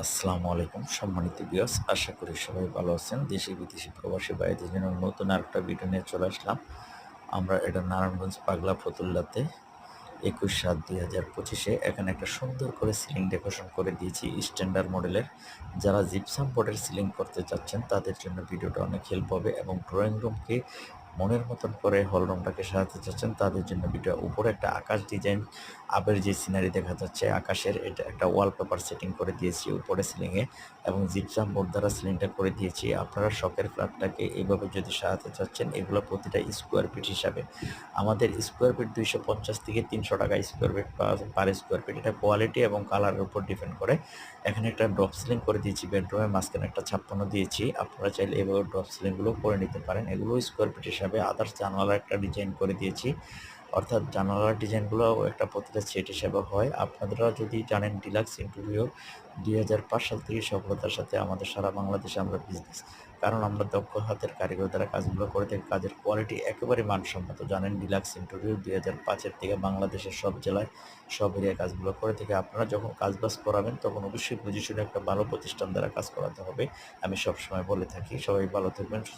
আসসালামু আলাইকুম সম্মানিত ভিউয়ার্স, আশা করি সবাই ভালো আছেন। দেশি বিদেশি প্রবাসী ভাইদের জন্য নতুন আরেকটা ভিডিও নিয়ে চলে আসলাম। আমরা এটা নারায়ণগঞ্জ পাগলা ফতুল্লাতে ২১/৭/২০২৫ এখানে একটা সুন্দর করে সিলিং ডেকোরেশন করে দিয়েছি স্ট্যান্ডার্ড মডেলের। যারা জিপসাম বোর্ডের সিলিং করতে চাচ্ছেন তাদের জন্য ভিডিওটা অনেক হেল্প হবে, এবং ড্রয়িং রুমকে মনের মতন করে হল রুমটাকে সাজাতে চাচ্ছেন তাদের জন্য ভিডিও। উপরে একটা আকাশ ডিজাইন, আবের যে সিনারি দেখা যাচ্ছে আকাশের, এটা একটা ওয়ালপেপার সেটিং করে দিয়েছি উপরে সিলিংয়ে, এবং জিপসাম বোর্ড দ্বারা সিলিংটা করে দিয়েছি। আপনারা শখের ফ্ল্যাটটাকে এইভাবে যদি সাজাতে চাচ্ছেন, এগুলো প্রতিটা স্কোয়ার ফিট হিসাবে আমাদের স্কোয়ার ফিট ২৫০ থেকে ৩০০ টাকা square feet per square feet. এটা কোয়ালিটি এবং কালারের উপর ডিপেন্ড করে। এখানে একটা ড্রপ সিলিং করে দিয়েছি বেডরুমে, মাঝখানে একটা ৫৬ দিয়েছি। আপনারা চাইলে এভাবে ড্রপ সিলিংগুলো করে নিতে পারেন। এগুলো স্কোয়ার ফিট হিসাবে। আদার্স জানালার একটা ডিজাইন করে দিয়েছি, অর্থাৎ জানালার ডিজাইনগুলোও একটা প্রতিটা সেট হিসেবে হয়। আপনারা যদি জানেন ডিলাক্স ইন্টেরিয়র ২০০৫ সাল থেকে সফলতার সাথে আমাদের সারা বাংলাদেশে আমরা বিজনেস, কারণ আমরা দক্ষ হাতের কারিগর দ্বারা কাজগুলো করে থাকি। কাজের কোয়ালিটি একেবারে মানসম্মত। জানেন ডিলাক্স ইন্টেরিয়র ২০০৫-এর থেকে বাংলাদেশের সব জেলায় সব এরিয়ায় কাজগুলো করে থেকে। আপনারা যখন কাজবাজ করাবেন তখন অবশ্যই বুঝে শুনে একটা ভালো প্রতিষ্ঠান দ্বারা কাজ করাতে হবে। আমি সবসময় বলে থাকি। সবাই ভালো থাকবেন।